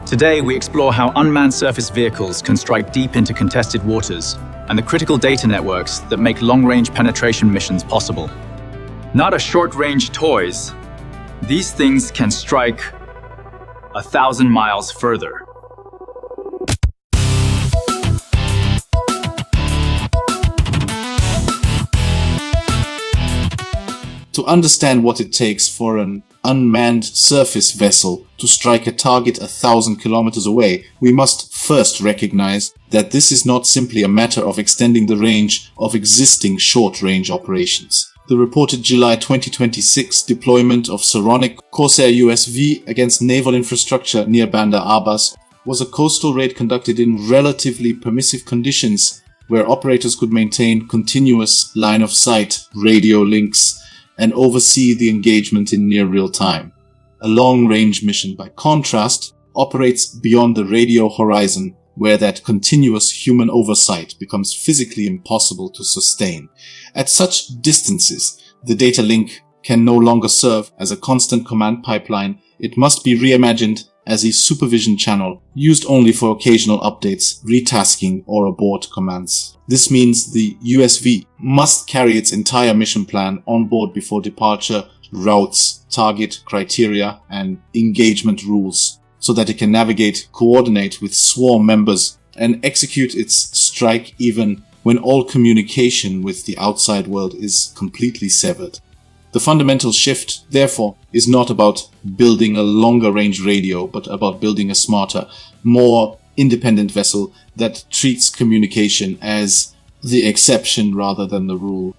Today, we explore how unmanned surface vehicles can strike deep into contested waters and the critical data networks that make long-range penetration missions possible. Not a short-range toys, these things can strike 1,000 miles further. To understand what it takes for an unmanned surface vessel to strike a target 1,000 kilometers away, we must first recognize that this is not simply a matter of extending the range of existing short-range operations. The reported July 2026 deployment of Saronic Corsair USV against naval infrastructure near Bandar Abbas was a coastal raid conducted in relatively permissive conditions where operators could maintain continuous line-of-sight radio links and oversee the engagement in near real time. A long-range mission, by contrast, operates beyond the radio horizon, where that continuous human oversight becomes physically impossible to sustain. At such distances, the data link can no longer serve as a constant command pipeline. It must be reimagined as a supervision channel, used only for occasional updates, retasking, or abort commands. This means the USV must carry its entire mission plan on board before departure, routes, target criteria, and engagement rules, so that it can navigate, coordinate with swarm members, and execute its strike even when all communication with the outside world is completely severed. The fundamental shift, therefore, is not about building a longer range radio, but about building a smarter, more independent vessel that treats communication as the exception rather than the rule.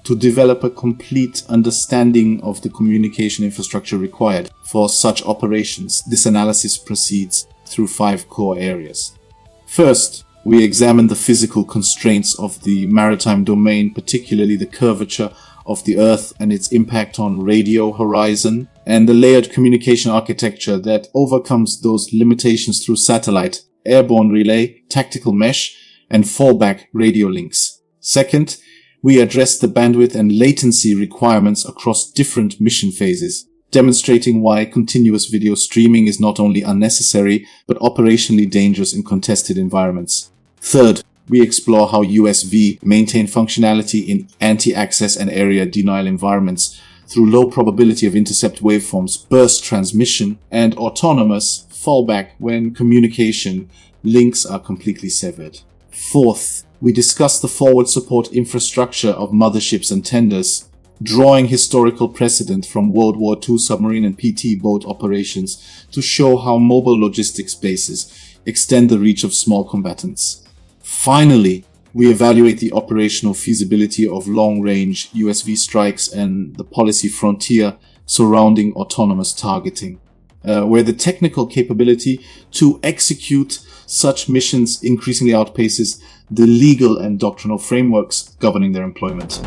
To develop a complete understanding of the communication infrastructure required for such operations, this analysis proceeds through 5 core areas. First, we examine the physical constraints of the maritime domain, particularly the curvature of the Earth and its impact on radio horizon, and the layered communication architecture that overcomes those limitations through satellite, airborne relay, tactical mesh, and fallback radio links. Second, we address the bandwidth and latency requirements across different mission phases, demonstrating why continuous video streaming is not only unnecessary, but operationally dangerous in contested environments. Third, we explore how USV maintain functionality in anti-access and area denial environments through low probability of intercept waveforms, burst transmission, and autonomous fallback when communication links are completely severed. Fourth, we discuss the forward support infrastructure of motherships and tenders, drawing historical precedent from World War II submarine and PT boat operations to show how mobile logistics bases extend the reach of small combatants. Finally, we evaluate the operational feasibility of long-range USV strikes and the policy frontier surrounding autonomous targeting, where the technical capability to execute such missions increasingly outpaces the legal and doctrinal frameworks governing their employment.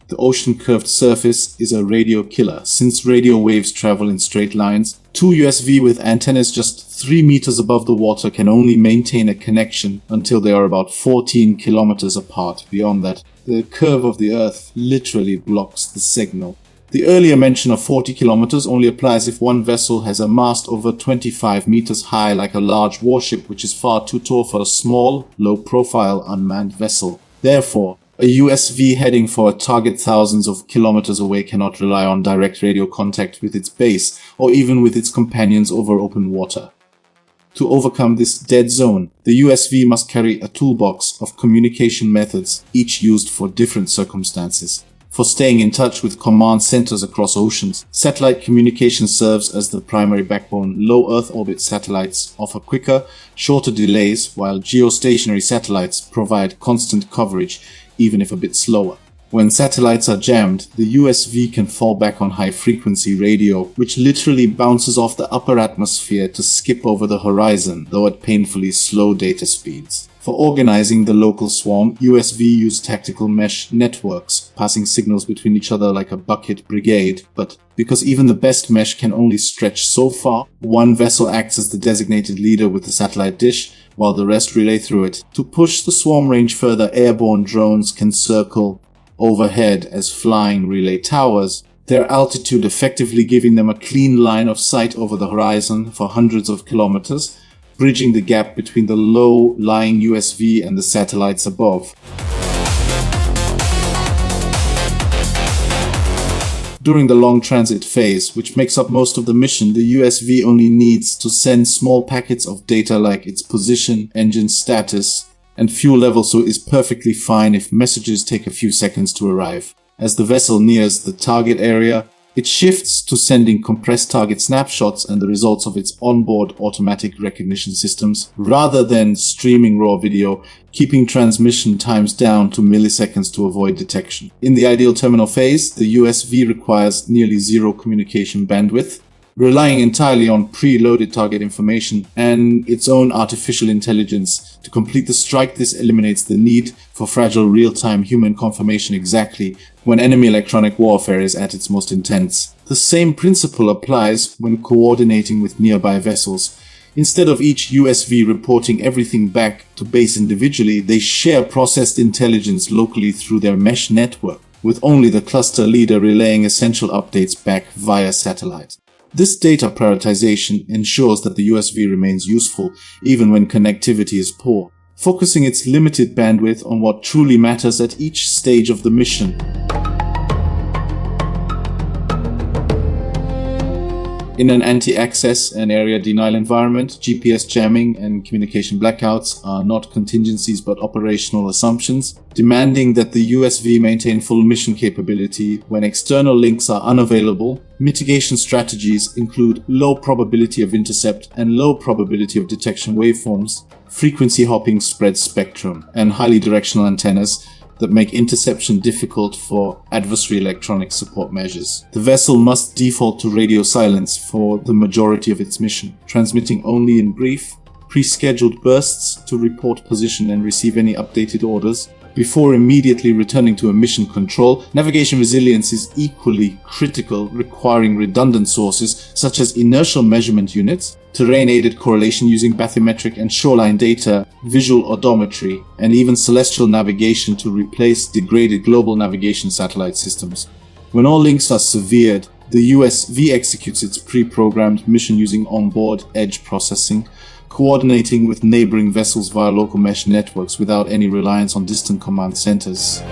The ocean curved surface is a radio killer. Since radio waves travel in straight lines, 2 USV with antennas just 3 meters above the water can only maintain a connection until they are about 14 kilometers apart. Beyond that, the curve of the Earth literally blocks the signal. The earlier mention of 40 kilometers only applies if one vessel has a mast over 25 meters high, like a large warship, which is far too tall for a small, low-profile unmanned vessel. Therefore, a USV heading for a target thousands of kilometers away cannot rely on direct radio contact with its base or even with its companions over open water. To overcome this dead zone, the USV must carry a toolbox of communication methods, each used for different circumstances. For staying in touch with command centers across oceans, satellite communication serves as the primary backbone. Low Earth orbit satellites offer quicker, shorter delays, while geostationary satellites provide constant coverage, even if a bit slower. When satellites are jammed, the USV can fall back on high-frequency radio, which literally bounces off the upper atmosphere to skip over the horizon, though at painfully slow data speeds. For organizing the local swarm, USV use tactical mesh networks, passing signals between each other like a bucket brigade, but because even the best mesh can only stretch so far, one vessel acts as the designated leader with the satellite dish, while the rest relay through it. To push the swarm range further, airborne drones can circle overhead as flying relay towers, their altitude effectively giving them a clean line of sight over the horizon for hundreds of kilometers, bridging the gap between the low-lying USV and the satellites above. During the long transit phase, which makes up most of the mission, the USV only needs to send small packets of data like its position, engine status, and fuel level, so it is perfectly fine if messages take a few seconds to arrive. As the vessel nears the target area, it shifts to sending compressed target snapshots and the results of its onboard automatic recognition systems, rather than streaming raw video, keeping transmission times down to milliseconds to avoid detection. In the ideal terminal phase, the USV requires nearly zero communication bandwidth, relying entirely on preloaded target information and its own artificial intelligence to complete the strike. This eliminates the need for fragile real-time human confirmation exactly when enemy electronic warfare is at its most intense. The same principle applies when coordinating with nearby vessels. Instead of each USV reporting everything back to base individually, they share processed intelligence locally through their mesh network, with only the cluster leader relaying essential updates back via satellite. This data prioritization ensures that the USV remains useful even when connectivity is poor, focusing its limited bandwidth on what truly matters at each stage of the mission. In an anti-access and area denial environment, GPS jamming and communication blackouts are not contingencies but operational assumptions, demanding that the USV maintain full mission capability when external links are unavailable. Mitigation strategies include low probability of intercept and low probability of detection waveforms, frequency hopping spread spectrum, and highly directional antennas that make interception difficult for adversary electronic support measures. The vessel must default to radio silence for the majority of its mission, transmitting only in brief, pre-scheduled bursts to report position and receive any updated orders. Before immediately returning to a mission control, navigation resilience is equally critical, requiring redundant sources such as inertial measurement units, terrain-aided correlation using bathymetric and shoreline data, visual odometry, and even celestial navigation to replace degraded global navigation satellite systems. When all links are severed, the USV executes its pre-programmed mission using onboard edge processing, coordinating with neighboring vessels via local mesh networks without any reliance on distant command centers.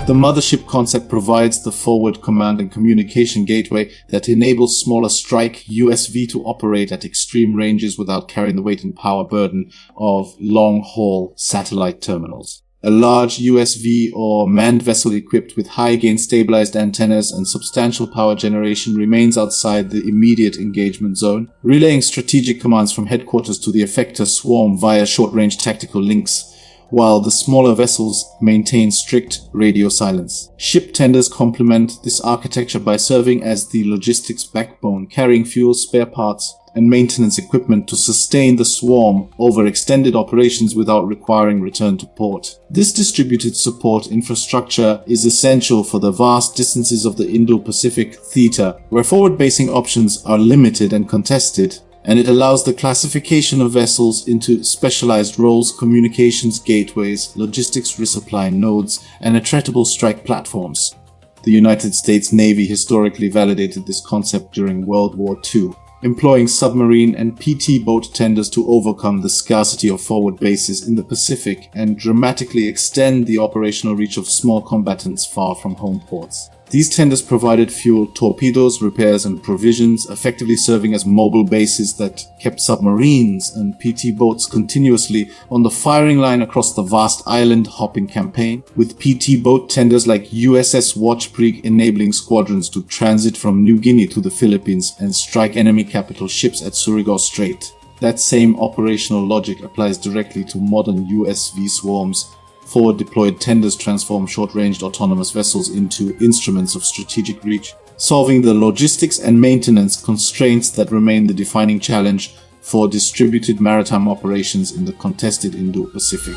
The Mothership concept provides the forward command and communication gateway that enables smaller strike USV to operate at extreme ranges without carrying the weight and power burden of long-haul satellite terminals. A large USV or manned vessel equipped with high-gain stabilized antennas and substantial power generation remains outside the immediate engagement zone, relaying strategic commands from headquarters to the effector swarm via short-range tactical links, while the smaller vessels maintain strict radio silence. Ship tenders complement this architecture by serving as the logistics backbone, carrying fuel, spare parts, and maintenance equipment to sustain the swarm over extended operations without requiring return to port. This distributed support infrastructure is essential for the vast distances of the Indo-Pacific theater, where forward-basing options are limited and contested, and it allows the classification of vessels into specialized roles, communications gateways, logistics resupply nodes, and attritable strike platforms. The United States Navy historically validated this concept during World War II, employing submarine and PT boat tenders to overcome the scarcity of forward bases in the Pacific and dramatically extend the operational reach of small combatants far from home ports. These tenders provided fuel, torpedoes, repairs, and provisions, effectively serving as mobile bases that kept submarines and PT boats continuously on the firing line across the vast island-hopping campaign, with PT boat tenders like USS Watchbrig enabling squadrons to transit from New Guinea to the Philippines and strike enemy capital ships at Surigao Strait. That same operational logic applies directly to modern USV swarms. Forward-deployed tenders transform short-ranged autonomous vessels into instruments of strategic reach, solving the logistics and maintenance constraints that remain the defining challenge for distributed maritime operations in the contested Indo-Pacific.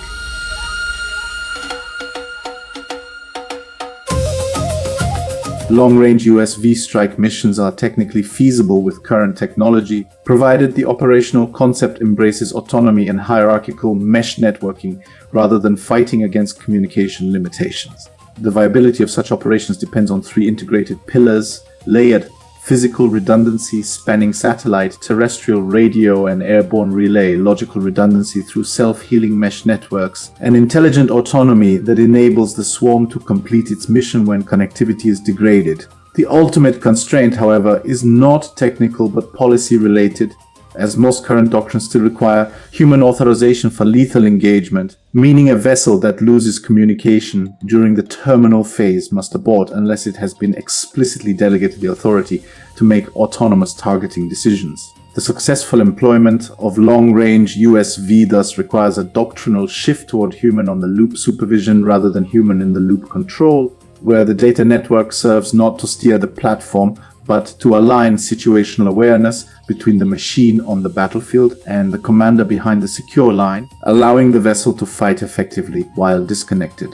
Long-range USV strike missions are technically feasible with current technology, provided the operational concept embraces autonomy and hierarchical mesh networking rather than fighting against communication limitations. The viability of such operations depends on three integrated pillars: layered physical redundancy spanning satellite, terrestrial, radio, and airborne relay, logical redundancy through self-healing mesh networks, and intelligent autonomy that enables the swarm to complete its mission when connectivity is degraded. The ultimate constraint, however, is not technical but policy-related, as most current doctrines still require human authorization for lethal engagement, meaning a vessel that loses communication during the terminal phase must abort unless it has been explicitly delegated the authority to make autonomous targeting decisions. The successful employment of long-range USV thus requires a doctrinal shift toward human-on-the-loop supervision rather than human-in-the-loop control, where the data network serves not to steer the platform, but to align situational awareness between the machine on the battlefield and the commander behind the secure line, allowing the vessel to fight effectively while disconnected.